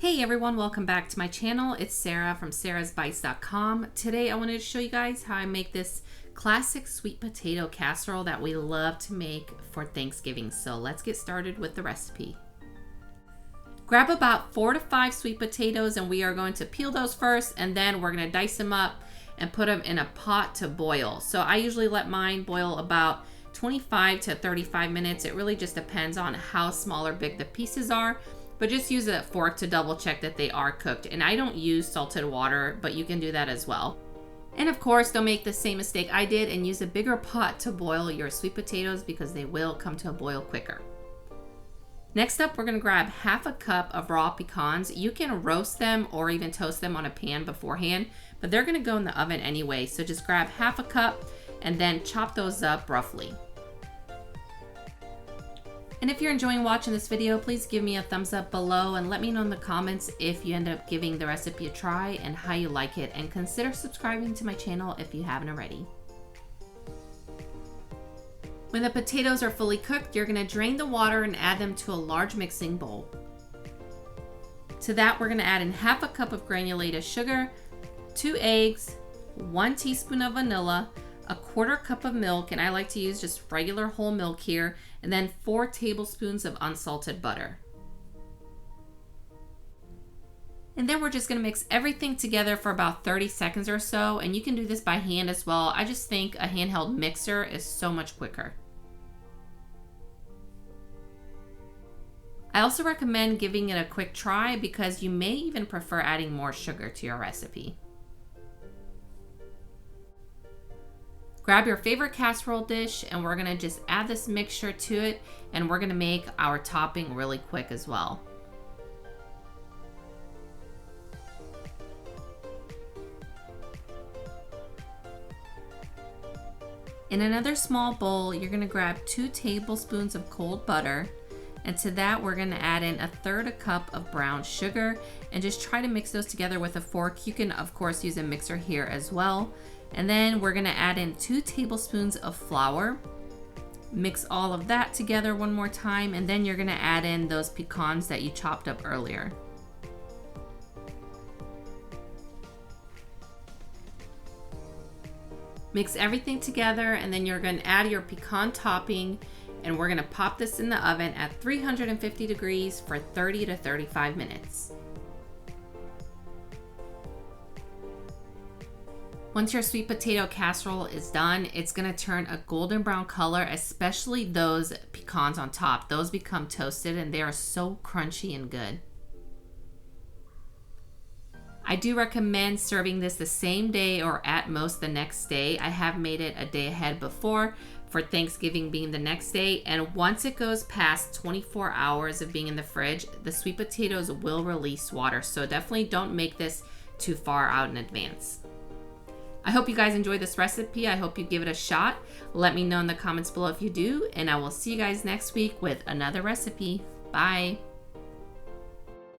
Hey everyone, welcome back to my channel. It's Sarah from sarahsbites.com. Today I wanted to show you guys how I make this classic sweet potato casserole that we love to make for Thanksgiving. So let's get started with the recipe. Grab about 4 to 5 sweet potatoes and we are going to peel those first, and then we're going to dice them up and put them in a pot to boil. So I usually let mine boil about 25 to 35 minutes. It really just depends on how small or big the pieces are. But just use a fork to double check that they are cooked. And I don't use salted water, but you can do that as well. And of course, don't make the same mistake I did and use a bigger pot to boil your sweet potatoes because they will come to a boil quicker. Next up, we're gonna grab half a cup of raw pecans. You can roast them or even toast them on a pan beforehand, but they're gonna go in the oven anyway. So just grab half a cup and then chop those up roughly. And if you're enjoying watching this video, please give me a thumbs up below and let me know in the comments if you end up giving the recipe a try and how you like it. And consider subscribing to my channel if you haven't already. When the potatoes are fully cooked, you're gonna drain the water and add them to a large mixing bowl. To that, we're gonna add in half a cup of granulated sugar, 2 eggs, 1 teaspoon of vanilla, a 1/4 cup of milk, and I like to use just regular whole milk here, and then 4 tablespoons of unsalted butter. And then we're just gonna mix everything together for about 30 seconds or so, and you can do this by hand as well. I just think a handheld mixer is so much quicker. I also recommend giving it a quick try because you may even prefer adding more sugar to your recipe. Grab your favorite casserole dish and we're gonna just add this mixture to it, and we're gonna make our topping really quick as well. In another small bowl, you're gonna grab 2 tablespoons of cold butter, and to that we're gonna add in 1/3 cup of brown sugar, and just try to mix those together with a fork. You can of course use a mixer here as well. And then we're gonna add in 2 tablespoons of flour. Mix all of that together one more time, and then you're gonna add in those pecans that you chopped up earlier. Mix everything together, and then you're gonna add your pecan topping, and we're gonna pop this in the oven at 350 degrees for 30 to 35 minutes. Once your sweet potato casserole is done, it's gonna turn a golden brown color, especially those pecans on top. Those become toasted and they are so crunchy and good. I do recommend serving this the same day or at most the next day. I have made it a day ahead before, for Thanksgiving being the next day, and once it goes past 24 hours of being in the fridge, the sweet potatoes will release water. So definitely don't make this too far out in advance. I hope you guys enjoyed this recipe. I hope you give it a shot. Let me know in the comments below if you do, and I will see you guys next week with another recipe. Bye.